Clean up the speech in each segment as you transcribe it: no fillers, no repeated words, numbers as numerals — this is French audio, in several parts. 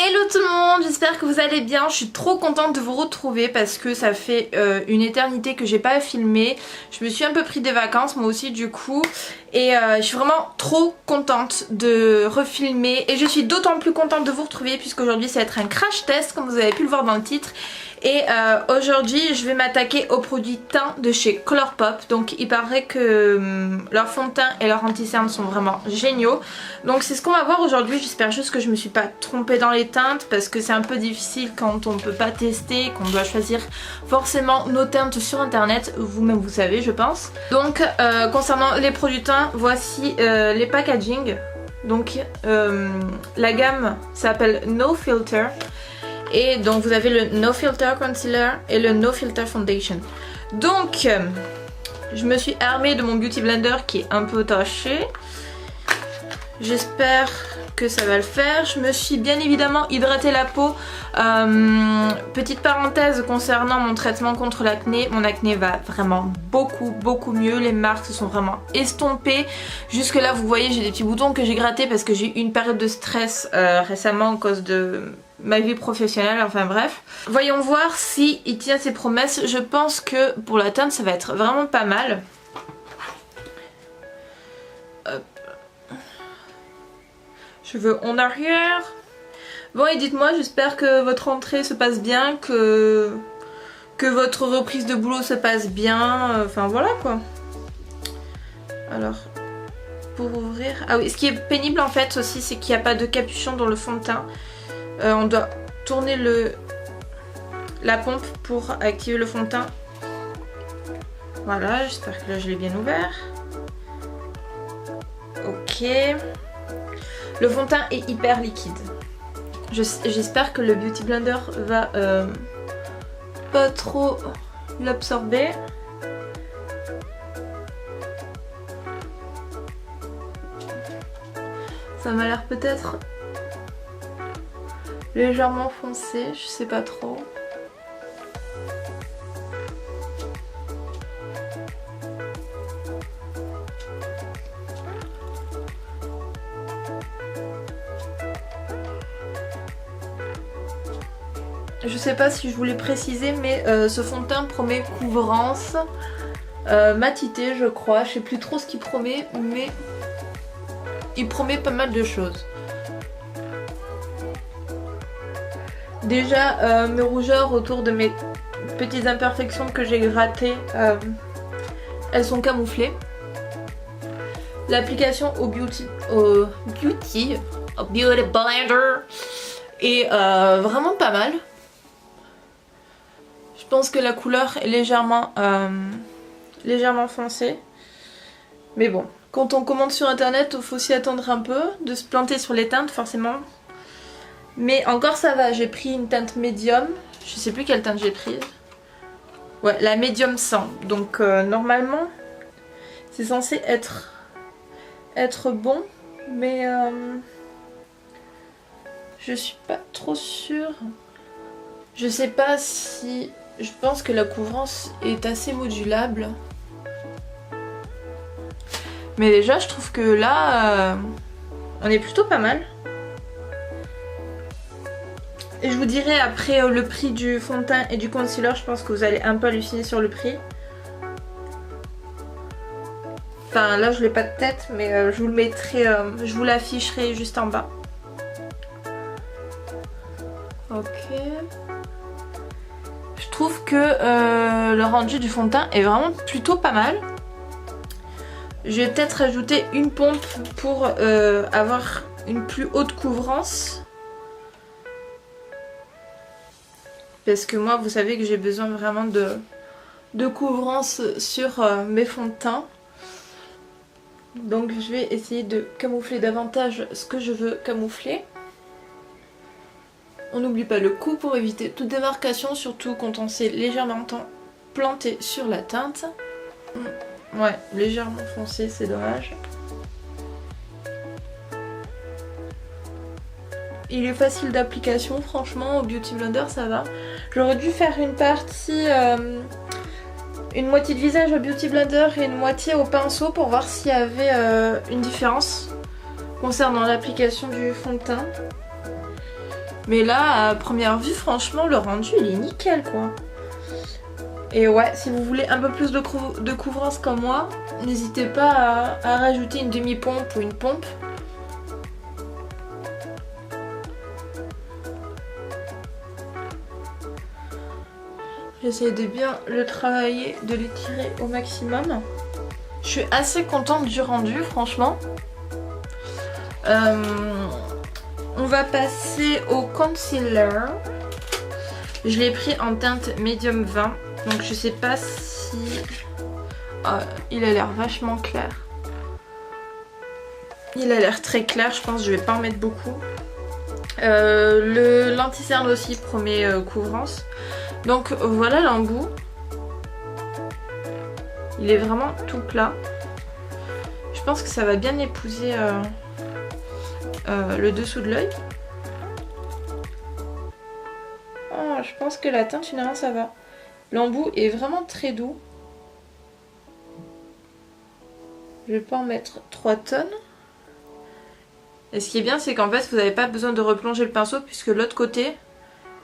Hello tout le monde, j'espère que vous allez bien. Je suis trop contente de vous retrouver parce que ça fait une éternité que j'ai pas filmé. Je me suis un peu pris des vacances moi aussi du coup. Et je suis vraiment trop contente de refilmer. Et je suis d'autant plus contente de vous retrouver puisqu'aujourd'hui ça va être un crash test comme vous avez pu le voir dans le titre. Et aujourd'hui je vais m'attaquer aux produits teint de chez Colourpop. Donc il paraît que leur fond de teint et leur anti-cerne sont vraiment géniaux. Donc c'est ce qu'on va voir aujourd'hui. J'espère juste que je me suis pas trompée dans les teintes parce que c'est un peu difficile quand on peut pas tester, qu'on doit choisir forcément nos teintes sur internet. Vous-même vous savez je pense. Donc concernant les produits teints, voici les packaging. Donc la gamme s'appelle No Filter. Et donc vous avez le No Filter Concealer et le No Filter Foundation. Donc je me suis armée de mon Beauty Blender qui est un peu taché. J'espère que ça va le faire. Je me suis bien évidemment hydraté la peau. Petite parenthèse concernant mon traitement contre l'acné. Mon acné va vraiment beaucoup mieux. Les marques se sont vraiment estompées. Jusque là vous voyez j'ai des petits boutons que j'ai grattés parce que j'ai eu une période de stress récemment à cause de ma vie professionnelle, enfin bref. Voyons voir si il tient ses promesses. Je pense que pour la teinte ça va être vraiment pas mal. Hop. Cheveux en arrière. Bon et dites-moi, j'espère que votre rentrée se passe bien, que votre reprise de boulot se passe bien, enfin voilà quoi. Alors, pour ouvrir... Ah oui, ce qui est pénible en fait aussi, c'est qu'il n'y a pas de capuchon dans le fond de teint. On doit tourner la pompe pour activer le fond de teint. Voilà, j'espère que là je l'ai bien ouvert. Ok. Le fond de teint est hyper liquide. J'espère que le Beauty Blender va pas trop l'absorber. Ça m'a l'air peut-être légèrement foncé, je sais pas trop. Je sais pas si je voulais préciser mais ce fond de teint promet couvrance, matité je crois, je sais plus trop ce qu'il promet mais il promet pas mal de choses. Déjà mes rougeurs autour de mes petites imperfections que j'ai grattées, elles sont camouflées. L'application au Beauty Blender est vraiment pas mal. Je pense que la couleur est légèrement foncée. Mais bon, quand on commande sur internet, il faut s'y attendre un peu, de se planter sur les teintes forcément. Mais encore ça va, j'ai pris une teinte médium. Je sais plus quelle teinte j'ai prise. Ouais, la médium 100. Donc normalement, c'est censé être bon. Mais je suis pas trop sûre. Je sais pas si... Je pense que la couvrance est assez modulable. Mais déjà, je trouve que là, on est plutôt pas mal. Et je vous dirai après le prix du fond de teint et du concealer. Je pense que vous allez un peu halluciner sur le prix. Enfin, là, je l'ai pas de tête, mais je vous le mettrai, je vous l'afficherai juste en bas. Ok. Je trouve que le rendu du fond de teint est vraiment plutôt pas mal. Je vais peut-être rajouter une pompe pour avoir une plus haute couvrance. Parce que moi, vous savez que j'ai besoin vraiment de couvrance sur mes fonds de teint. Donc je vais essayer de camoufler davantage ce que je veux camoufler. On n'oublie pas le cou pour éviter toute démarcation, surtout quand on s'est légèrement planté sur la teinte. Ouais, légèrement foncé, c'est dommage. Il est facile d'application, franchement, au Beauty Blender ça va. J'aurais dû faire une partie, une moitié de visage au Beauty Blender et une moitié au pinceau pour voir s'il y avait une différence concernant l'application du fond de teint. Mais là, à première vue, franchement, le rendu, il est nickel, quoi. Et ouais, si vous voulez un peu plus de couvrance comme moi, n'hésitez pas à rajouter une demi-pompe ou une pompe. J'essaie de bien le travailler, de l'étirer au maximum. Je suis assez contente du rendu, franchement. On va passer au concealer. Je l'ai pris en teinte médium 20. Donc je sais pas si... il a l'air vachement clair. Il a l'air très clair, je pense que je vais pas en mettre beaucoup. Le l'anti-cerne aussi promet couvrance. Donc voilà l'embout. Il est vraiment tout plat. Je pense que ça va bien épouser le dessous de l'œil. Oh, je pense que la teinte finalement ça va. L'embout est vraiment très doux. Je vais pas en mettre 3 tonnes. Et ce qui est bien, c'est qu'en fait vous n'avez pas besoin de replonger le pinceau puisque l'autre côté,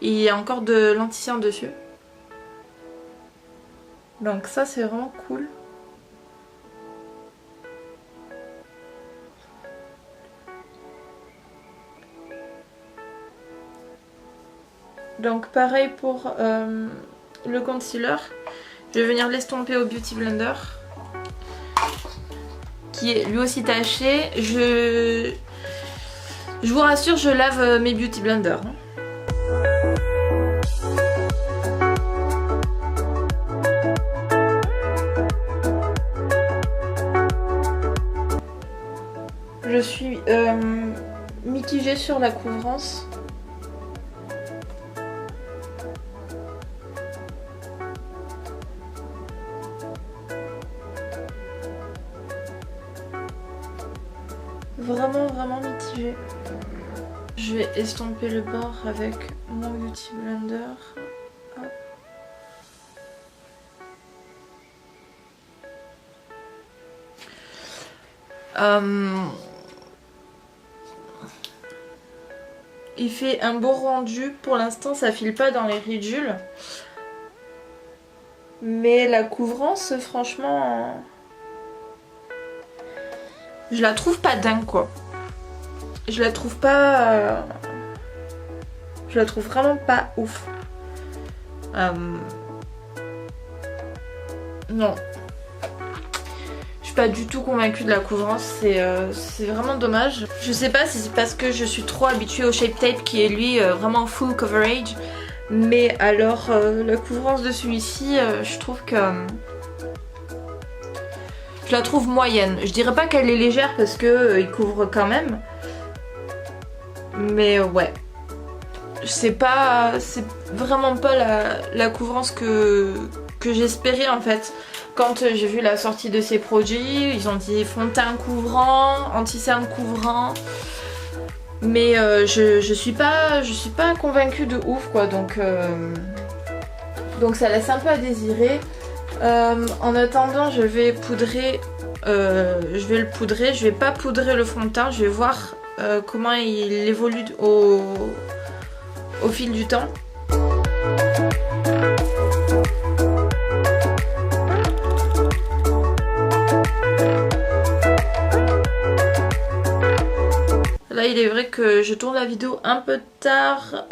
il y a encore de l'anti-cerne dessus. Donc ça c'est vraiment cool. Donc pareil pour le concealer. Je vais venir l'estomper au Beauty Blender. Qui est lui aussi taché. Je vous rassure, je lave mes Beauty Blender. Je suis mitigée sur la couvrance. Vraiment mitigée. Je vais estomper le bord avec mon Beauty Blender. Hop. Il fait un beau rendu. Pour l'instant ça file pas dans les ridules. Mais la couvrance franchement... je la trouve pas dingue quoi. Je la trouve pas... je la trouve vraiment pas ouf. Non. Je suis pas du tout convaincue de la couvrance. C'est vraiment dommage. Je sais pas si c'est parce que je suis trop habituée au Shape Tape qui est lui vraiment full coverage. Mais alors la couvrance de celui-ci, je trouve que... je la trouve moyenne. Je dirais pas qu'elle est légère parce que il couvre quand même. Mais ouais. C'est vraiment pas la couvrance que j'espérais en fait. Quand j'ai vu la sortie de ces produits, ils ont dit fond de teint couvrant, anti-cerne couvrant. Mais je suis pas convaincue de ouf quoi. Donc ça laisse un peu à désirer. En attendant, je vais poudrer. Je vais le poudrer. Je vais pas poudrer le fond de teint. Je vais voir comment il évolue au fil du temps. Là, il est vrai que je tourne la vidéo un peu tard.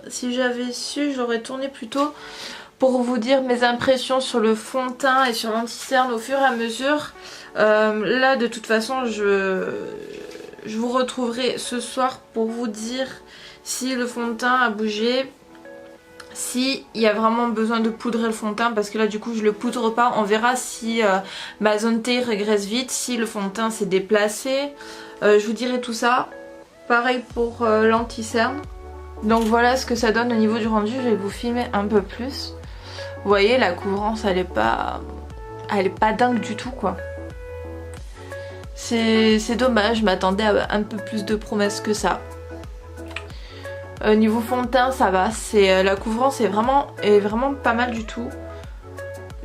Si j'avais su, j'aurais tourné plus tôt pour vous dire mes impressions sur le fond de teint et sur l'anti-cerne au fur et à mesure. Là, de toute façon, je vous retrouverai ce soir pour vous dire si le fond de teint a bougé, si il y a vraiment besoin de poudrer le fond de teint, parce que là du coup je le poudre pas. On verra si ma zone T régresse vite, si le fond de teint s'est déplacé. Je vous dirai tout ça. Pareil pour l'anti-cerne. Donc voilà ce que ça donne au niveau du rendu. Je vais vous filmer un peu plus. Vous voyez, la couvrance elle est pas dingue du tout quoi. C'est dommage, je m'attendais à un peu plus de promesses que ça. Niveau fond de teint ça va, la couvrance est vraiment pas mal du tout.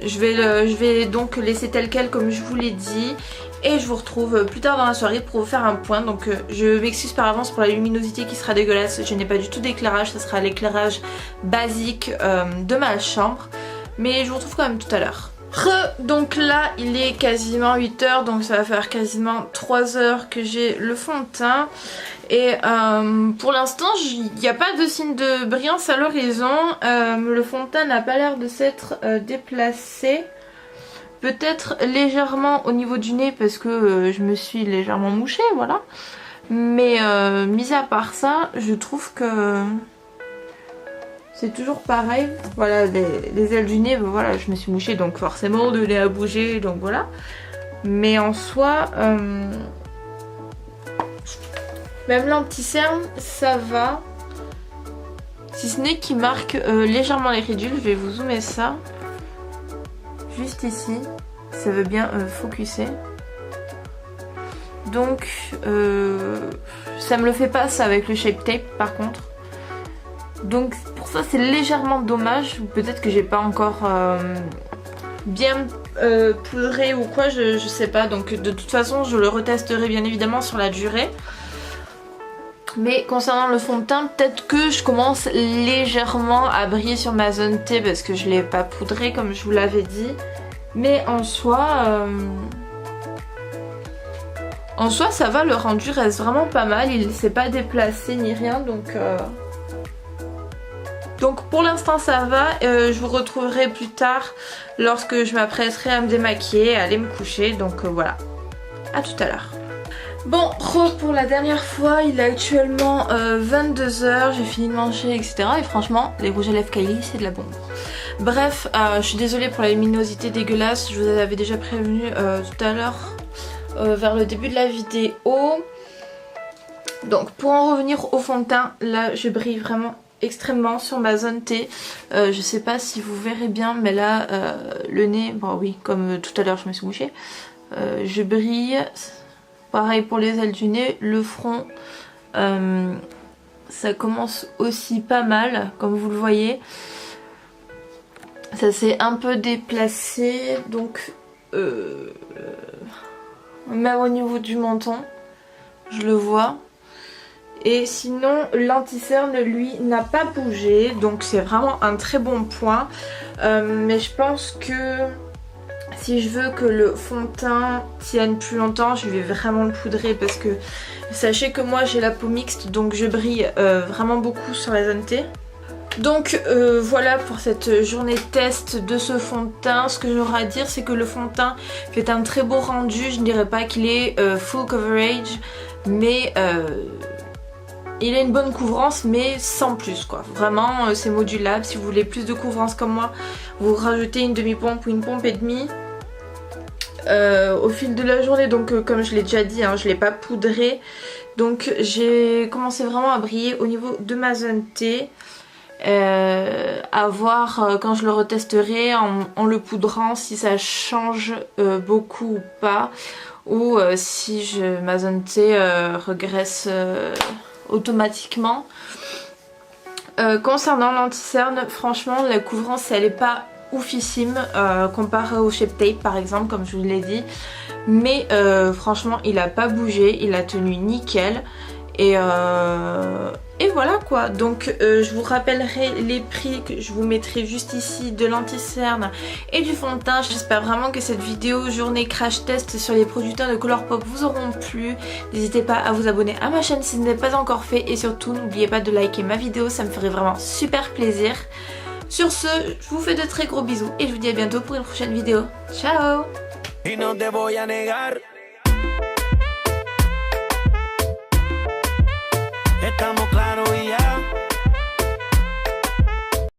Je vais donc laisser tel quel comme je vous l'ai dit. Et je vous retrouve plus tard dans la soirée pour vous faire un point. Donc je m'excuse par avance pour la luminosité qui sera dégueulasse. Je n'ai pas du tout d'éclairage, ça sera l'éclairage basique de ma chambre. Mais je vous retrouve quand même tout à l'heure. Donc là il est quasiment 8 h, donc ça va faire quasiment 3 h que j'ai le fond de teint. Et pour l'instant il n'y a pas de signe de brillance à l'horizon. Le fond de teint n'a pas l'air de s'être déplacé. Peut-être légèrement au niveau du nez parce que je me suis légèrement mouchée, voilà. Mais mis à part ça, je trouve que c'est toujours pareil. Voilà, les ailes du nez, ben voilà, je me suis mouchée donc forcément le nez a bougé, donc voilà. Mais en soi, même l'anti-cerne, ça va. Si ce n'est qu'il marque légèrement les ridules, je vais vous zoomer ça. Juste ici, ça veut bien focuser. Donc ça me le fait pas ça avec le Shape Tape par contre. Donc pour ça c'est légèrement dommage. Peut-être que j'ai pas encore bien poudré ou quoi, je sais pas. Donc de toute façon je le retesterai bien évidemment sur la durée. Mais concernant le fond de teint, peut-être que je commence légèrement à briller sur ma zone T parce que je l'ai pas poudré comme je vous l'avais dit. Mais en soi ça va, le rendu reste vraiment pas mal, il s'est pas déplacé ni rien donc pour l'instant ça va. Je vous retrouverai plus tard lorsque je m'apprêterai à me démaquiller, à aller me coucher, donc voilà, à tout à l'heure. Bon, pour la dernière fois, il est actuellement 22 h, j'ai fini de manger etc. Et franchement, les rouges à lèvres Kylie c'est de la bombe. Bref, je suis désolée pour la luminosité dégueulasse, je vous avais déjà prévenu tout à l'heure vers le début de la vidéo. Donc pour en revenir au fond de teint, là je brille vraiment extrêmement sur ma zone T. Je sais pas si vous verrez bien, mais là le nez, bon oui, comme tout à l'heure je me suis mouchée, je brille. Pareil pour les ailes du nez, le front, ça commence aussi pas mal, comme vous le voyez. Ça s'est un peu déplacé, donc même au niveau du menton, je le vois. Et sinon, l'anti-cerne, lui, n'a pas bougé, donc c'est vraiment un très bon point. Mais je pense que si je veux que le fond de teint tienne plus longtemps, je vais vraiment le poudrer parce que sachez que moi j'ai la peau mixte, donc je brille vraiment beaucoup sur la zone T. Donc voilà pour cette journée test de ce fond de teint. Ce que j'aurai à dire, c'est que le fond de teint fait un très beau rendu. Je ne dirais pas qu'il est full coverage, mais il a une bonne couvrance, mais sans plus quoi. Vraiment c'est modulable. Si vous voulez plus de couvrance comme moi, vous rajoutez une demi-pompe ou une pompe et demie au fil de la journée. Donc comme je l'ai déjà dit, hein, je ne l'ai pas poudré. Donc j'ai commencé vraiment à briller au niveau de ma zone T. À voir quand je le retesterai en le poudrant si ça change beaucoup ou pas, ou si ma zone T regresse automatiquement. Concernant l'anti-cerne, franchement la couvrance elle est pas oufissime comparé au Shape Tape par exemple, comme je vous l'ai dit, mais franchement il a pas bougé, il a tenu nickel. Et voilà quoi, donc je vous rappellerai les prix que je vous mettrai juste ici de l'anti-cerne et du fond de teint. J'espère vraiment que cette vidéo journée crash test sur les produits teints de Colourpop vous auront plu. N'hésitez pas à vous abonner à ma chaîne si ce n'est pas encore fait, et surtout n'oubliez pas de liker ma vidéo, ça me ferait vraiment super plaisir. Sur ce, je vous fais de très gros bisous et je vous dis à bientôt pour une prochaine vidéo. Ciao! Estamos